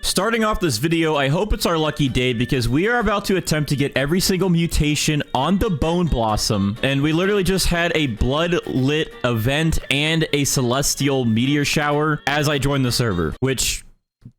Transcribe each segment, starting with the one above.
Starting off this video, I hope it's our lucky day because we are about to attempt to get every single mutation on the Bone Blossom. And we literally just had a blood-lit event and a celestial meteor shower as I joined the server, which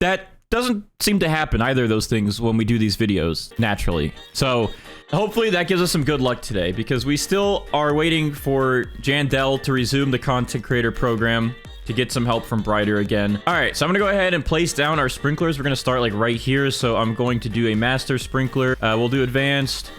that doesn't seem to happen, either of those things, when we do these videos naturally. So hopefully that gives us some good luck today because we still are waiting for Jandel to resume the content creator program to get some help from Brighter again. All right, so I'm gonna go ahead and place down our sprinklers. We're gonna start like right here. So I'm going to do a master sprinkler. We'll do advanced,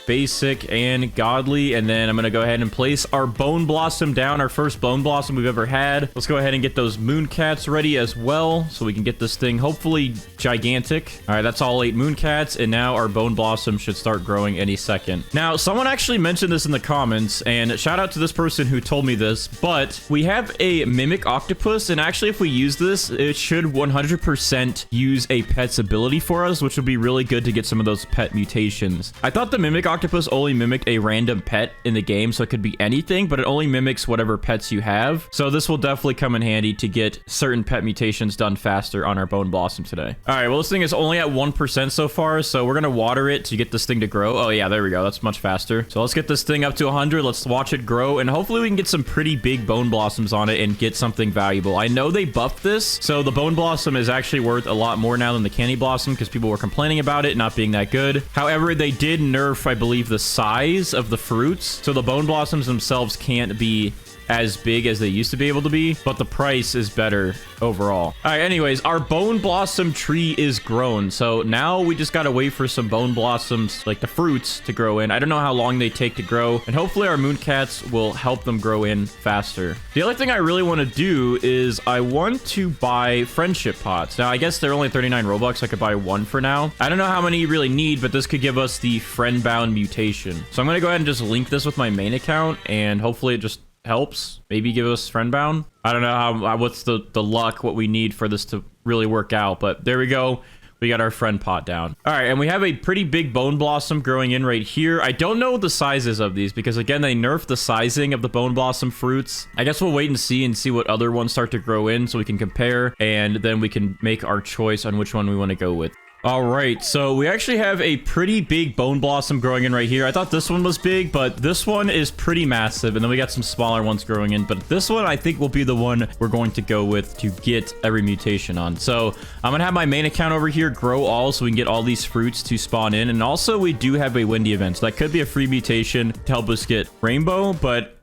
basic, and godly, and then I'm gonna go ahead and place our Bone Blossom down, our first Bone Blossom we've ever had. Let's go ahead and get those moon cats ready as well, so we can get this thing hopefully gigantic. All right, that's all 8 moon cats, and now our Bone Blossom should start growing any second. Now, someone actually mentioned this in the comments, and shout out to this person who told me this, but we have a Mimic Octopus, and actually if we use this, it should 100% use a pet's ability for us, which would be really good to get some of those pet mutations. I thought the Mimic Octopus only mimicked a random pet in the game, so it could be anything, but it only mimics whatever pets you have. So this will definitely come in handy to get certain pet mutations done faster on our Bone Blossom today. All right, well, this thing is only at 1% so far, so we're gonna water it to get this thing to grow. Oh yeah, there we go. That's much faster. So let's get this thing up to 100. Let's watch it grow, and hopefully we can get some pretty big Bone Blossoms on it and get something valuable. I know they buffed this, so the Bone Blossom is actually worth a lot more now than the Candy Blossom because people were complaining about it not being that good. However, they did nerf, I believe, the size of the fruits, so the Bone Blossoms themselves can't be as big as they used to be able to be, but the price is better overall. All right, anyways, our Bone Blossom tree is grown, so now we just gotta wait for some Bone Blossoms, like the fruits, to grow in. I don't know how long they take to grow, and hopefully our moon cats will help them grow in faster. The other thing I really want to do is I want to buy friendship pots. Now, I guess they're only 39 Robux. I could buy one for now. I don't know how many you really need, but this could give us the friend-bound mutation. So I'm gonna go ahead and just link this with my main account, and hopefully it just helps, maybe give us friend bound. I don't know how what's the luck, what we need for this to really work out, but there we go. We got our friend pot down. All right, and we have a pretty big Bone Blossom growing in right here. I don't know the sizes of these because, again, they nerfed the sizing of the Bone Blossom fruits. I guess we'll wait and see what other ones start to grow in so we can compare, and then we can make our choice on which one we want to go with. All right, so we actually have a pretty big Bone Blossom growing in right here. I thought this one was big, but this one is pretty massive. And then we got some smaller ones growing in, but this one I think will be the one we're going to go with to get every mutation on. So I'm gonna have my main account over here grow all so we can get all these fruits to spawn in. And also we do have a windy event, so that could be a free mutation to help us get rainbow, but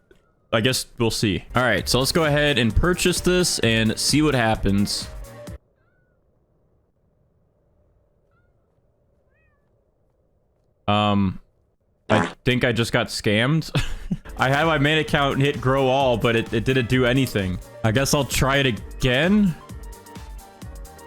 I guess we'll see. All right, so let's go ahead and purchase this and see what happens. I think I just got scammed. I had my main account hit grow all, but it didn't do anything. I guess I'll try it again.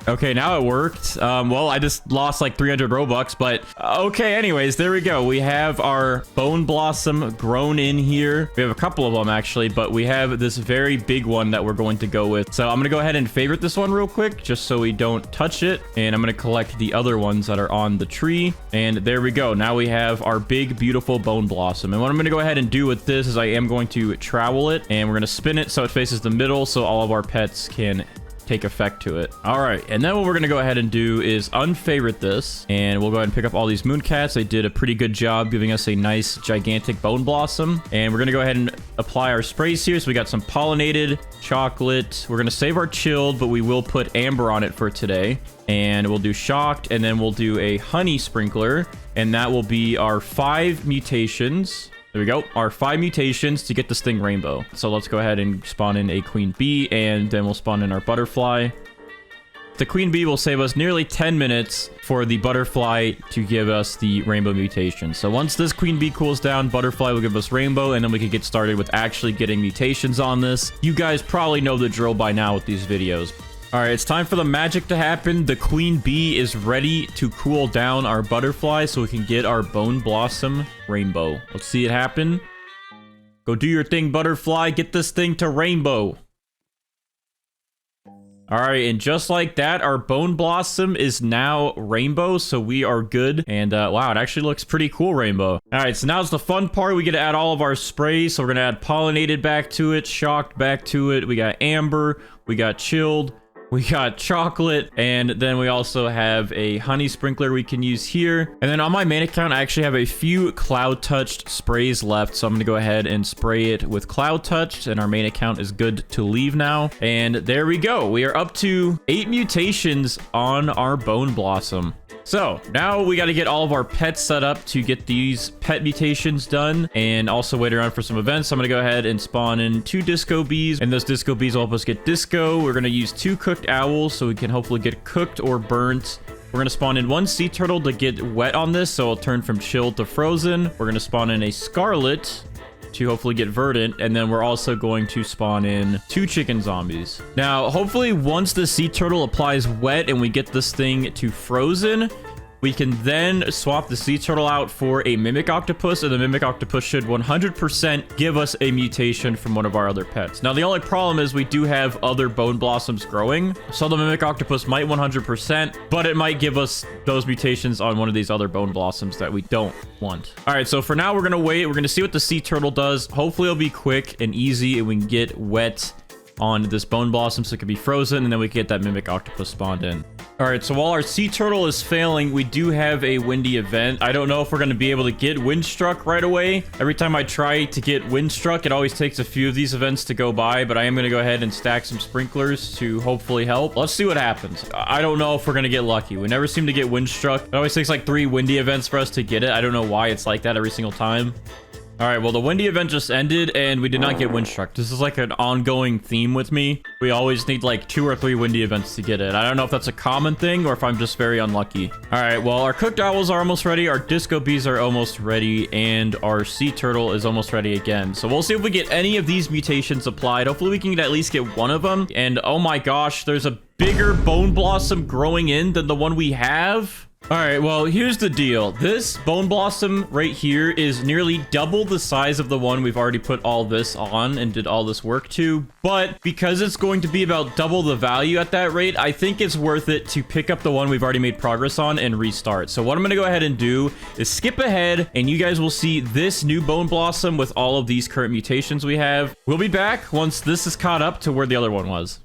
Okay, now it worked. Well, I just lost like 300 Robux, but okay, anyways, there we go. We have our Bone Blossom grown in here. We have a couple of them actually, but we have this very big one that we're going to go with. So I'm gonna go ahead and favorite this one real quick, just so we don't touch it. And I'm gonna collect the other ones that are on the tree. And there we go. Now we have our big, beautiful Bone Blossom. And what I'm gonna go ahead and do with this is I am going to trowel it, and we're gonna spin it so it faces the middle so all of our pets can take effect to it. All right, and then what we're gonna go ahead and do is unfavorite this, and we'll go ahead and pick up all these moon cats. They did a pretty good job giving us a nice gigantic Bone Blossom, and we're gonna go ahead and apply our sprays here. So we got some pollinated chocolate. We're gonna save our chilled, but we will put amber on it for today, and we'll do shocked, and then we'll do a honey sprinkler, and that will be our 5 mutations. There we go, our 5 mutations to get this thing rainbow. So let's go ahead and spawn in a queen bee, and then we'll spawn in our butterfly. The queen bee will save us nearly 10 minutes for the butterfly to give us the rainbow mutation. So once this queen bee cools down, butterfly will give us rainbow, and then we can get started with actually getting mutations on this. You guys probably know the drill by now with these videos. All right, it's time for the magic to happen. The queen bee is ready to cool down our butterfly so we can get our Bone Blossom rainbow. Let's see it happen. Go do your thing, butterfly. Get this thing to rainbow. All right, and just like that, our Bone Blossom is now rainbow, so we are good. And wow, it actually looks pretty cool rainbow. All right, so now's the fun part. We get to add all of our sprays. So we're gonna add pollinated back to it, shocked back to it. We got amber, we got chilled, We got chocolate, and then we also have a honey sprinkler we can use here. And then on my main account, I actually have a few cloud touched sprays left. So I'm gonna go ahead and spray it with cloud touched, and our main account is good to leave now. And there we go. We are up to 8 mutations on our Bone Blossom. So now we got to get all of our pets set up to get these pet mutations done, and also wait around for some events. So I'm going to go ahead and spawn in 2 disco bees, and those disco bees will help us get disco. We're going to use 2 cooked owls so we can hopefully get cooked or burnt. We're going to spawn in 1 sea turtle to get wet on this, so it'll turn from chilled to frozen. We're going to spawn in a scarlet to hopefully get verdant, and then we're also going to spawn in 2 chicken zombies. Now, hopefully once the sea turtle applies wet and we get this thing to frozen, we can then swap the sea turtle out for a mimic octopus, and the mimic octopus should 100% give us a mutation from one of our other pets. Now, the only problem is we do have other bone blossoms growing, so the mimic octopus might 100%, but it might give us those mutations on one of these other bone blossoms that we don't want. All right, so for now, we're gonna wait. We're gonna see what the sea turtle does. Hopefully, it'll be quick and easy, and we can get wet on this bone blossom so it can be frozen, and then we can get that mimic octopus spawned in. All right, so while our sea turtle is failing, we do have a windy event. I don't know if we're going to be able to get windstruck right away. Every time I try to get windstruck, it always takes a few of these events to go by, but I am going to go ahead and stack some sprinklers to hopefully help. Let's see what happens. I don't know if we're going to get lucky. We never seem to get windstruck. It always takes like 3 windy events for us to get it. I don't know why it's like that every single time. All right, well, the windy event just ended, and we did not get windstruck. This is like an ongoing theme with me. We always need like 2 or 3 windy events to get it. I don't know if that's a common thing or if I'm just very unlucky. All right, well, our cooked owls are almost ready. Our disco bees are almost ready, and our sea turtle is almost ready again. So we'll see if we get any of these mutations applied. Hopefully we can at least get one of them. And oh my gosh, there's a bigger bone blossom growing in than the one we have. All right, well, here's the deal. This bone blossom right here is nearly double the size of the one we've already put all this on and did all this work to. But because it's going to be about double the value at that rate, I think it's worth it to pick up the one we've already made progress on and restart. So what I'm going to go ahead and do is skip ahead, and you guys will see this new bone blossom with all of these current mutations we have. We'll be back once this is caught up to where the other one was.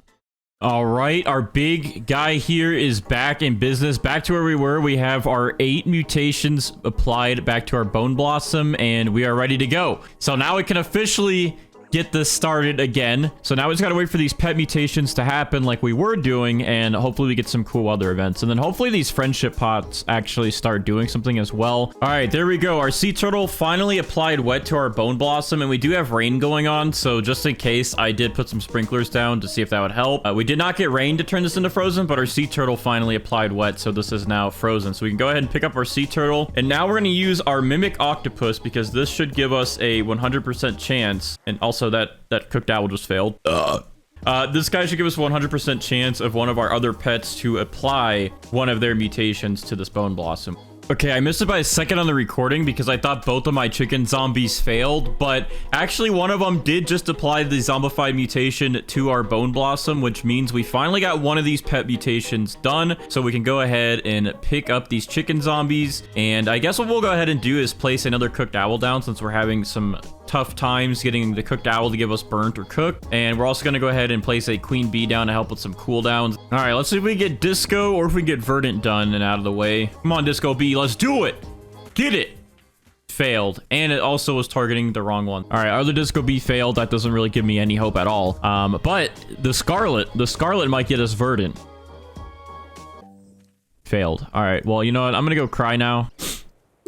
All right, our big guy here is back in business, back to where we were. We have our 8 mutations applied back to our bone blossom, and we are ready to go. So now we can officially get this started again. So now we just gotta wait for these pet mutations to happen like we were doing, and hopefully we get some cool other events. And then hopefully these friendship pots actually start doing something as well. All right, there we go. Our sea turtle finally applied wet to our bone blossom, and we do have rain going on. So just in case, I did put some sprinklers down to see if that would help. We did not get rain to turn this into frozen, but our sea turtle finally applied wet. So this is now frozen. So we can go ahead and pick up our sea turtle. And now we're gonna use our mimic octopus because this should give us a 100% chance. And also that cooked owl just failed. This guy should give us 100% chance of one of our other pets to apply one of their mutations to this bone blossom. Okay, I missed it by a second on the recording because I thought both of my chicken zombies failed, but actually one of them did just apply the zombified mutation to our bone blossom, which means we finally got one of these pet mutations done, so we can go ahead and pick up these chicken zombies. And I guess what we'll go ahead and do is place another cooked owl down since we're having some tough times getting the cooked owl to give us burnt or cooked. And we're also going to go ahead and place a queen bee down to help with some cooldowns. All right, let's see if we get disco or if we get verdant done and out of the way. Come on, disco bee, let's do it. Get it. Failed, and it also was targeting the wrong one. All right, other disco bee failed. That doesn't really give me any hope at all. But the scarlet might get us verdant. Failed. All right, well, you know what? I'm gonna go cry now.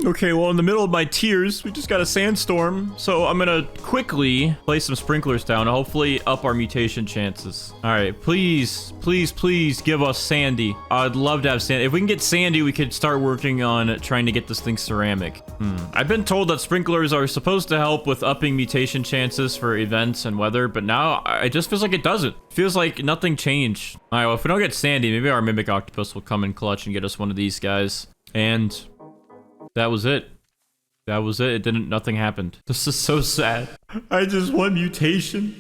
Okay, well, in the middle of my tears, we just got a sandstorm, so I'm gonna quickly place some sprinklers down and hopefully up our mutation chances. All right, please, please, please give us Sandy. I'd love to have Sandy. If we can get Sandy, we could start working on trying to get this thing ceramic. I've been told that sprinklers are supposed to help with upping mutation chances for events and weather, but now it just feels like it doesn't. It feels like nothing changed. All right, well, if we don't get Sandy, maybe our mimic octopus will come in clutch and get us one of these guys. And that was it. That was it. Nothing happened. This is so sad. I just want mutation.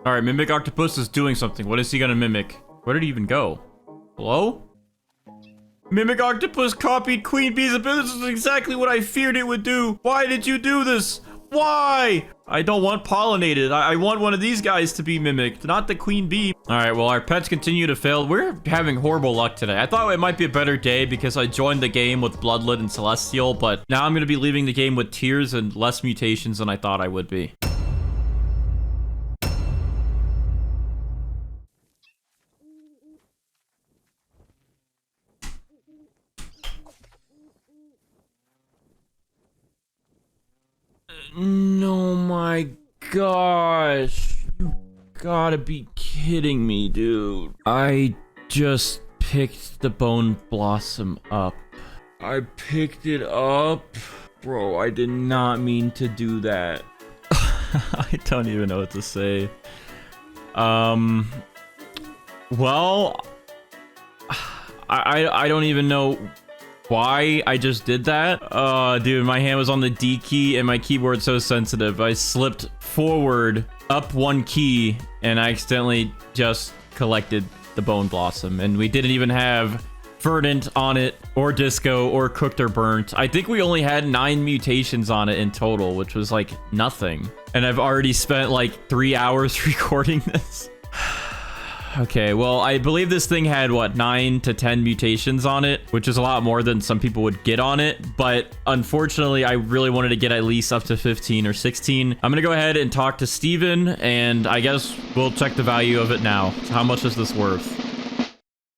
All right, Mimic Octopus is doing something. What is he gonna mimic? Where did he even go? Hello? Mimic Octopus copied Queen Bee's ability. This is exactly what I feared it would do. Why did you do this? Why? I don't want pollinated. I want one of these guys to be mimicked, not the queen bee. All right, well, our pets continue to fail. We're having horrible luck today. I thought it might be a better day because I joined the game with Bloodlet and Celestial, but now I'm going to be leaving the game with tears and less mutations than I thought I would be. No, my gosh. You gotta be kidding me, dude. I just picked the Bone Blossom up. I picked it up? Bro, I did not mean to do that. I don't even know what to say. Well, I don't even know why I just did that. Dude, my hand was on the D key and my keyboard's so sensitive. I slipped forward up one key and I accidentally just collected the Bone Blossom, and we didn't even have Verdant on it, or Disco, or Cooked or Burnt. I think we only had 9 mutations on it in total, which was like nothing. And I've already spent like 3 hours recording this. Okay, well, I believe this thing had, what, 9 to 10 mutations on it, which is a lot more than some people would get on it. But unfortunately, I really wanted to get at least up to 15 or 16. I'm gonna go ahead and talk to Steven, and I guess we'll check the value of it now. How much is this worth?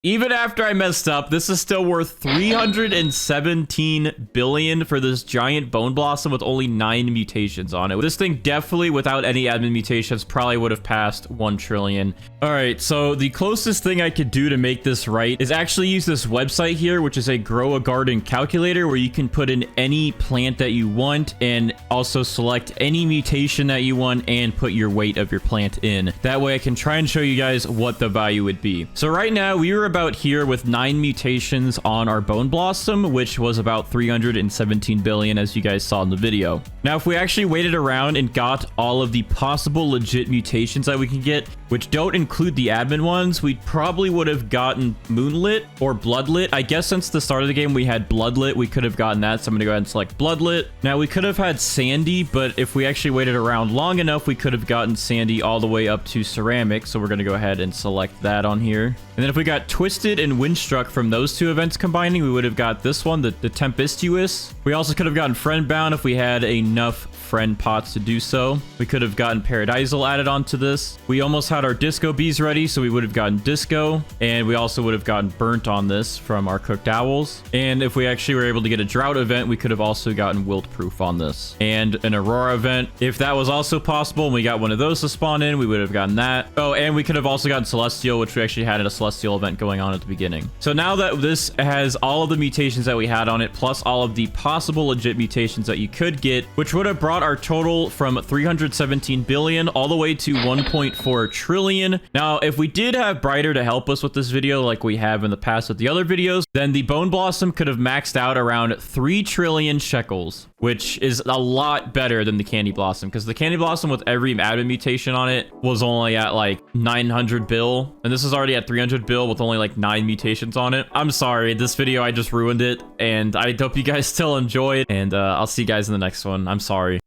Even after I messed up, this is still worth 317 billion for this giant Bone Blossom with only 9 mutations on it. This thing definitely, without any admin mutations, probably would have passed 1 trillion. All right, so the closest thing I could do to make this right is actually use this website here, which is a Grow a Garden calculator, where you can put in any plant that you want and also select any mutation that you want and put your weight of your plant in. That way I can try and show you guys what the value would be. So right now we were about here with 9 mutations on our Bone Blossom, which was about 317 billion, as you guys saw in the video. Now, if we actually waited around and got all of the possible legit mutations that we can get, which don't include the admin ones, we probably would have gotten Moonlit or Bloodlit. I guess since the start of the game we had Bloodlit, we could have gotten that, so I'm gonna go ahead and select Bloodlit. Now, we could have had Sandy, but if we actually waited around long enough, we could have gotten Sandy all the way up to Ceramic, so we're gonna go ahead and select that on here. And then if we got Twisted and Windstruck from those 2 events combining, we would have got this one, the Tempestuous. We also could have gotten Friendbound if we had enough friend pots to do so. We could have gotten Paradisal added onto this. We almost had our Disco Bees ready, so we would have gotten Disco, and we also would have gotten Burnt on this from our Cooked Owls. And if we actually were able to get a Drought event, we could have also gotten Wilt Proof on this. And an Aurora event, if that was also possible, and we got one of those to spawn in, we would have gotten that. Oh, and we could have also gotten Celestial, which we actually had a Celestial event going on at the beginning. So now that this has all of the mutations that we had on it, plus all of the possible legit mutations that you could get, which would have brought our total from 317 billion all the way to 1.4 trillion. Now, if we did have Brighter to help us with this video, like we have in the past with the other videos, then the Bone Blossom could have maxed out around 3 trillion shekels, which is a lot better than the Candy Blossom, because the Candy Blossom with every admin mutation on it was only at like 900 bill, and this is already at 300 bill with only like 9 mutations on it. I'm sorry, this video, I just ruined it, and I hope you guys still enjoy it, and I'll see you guys in the next one. I'm sorry.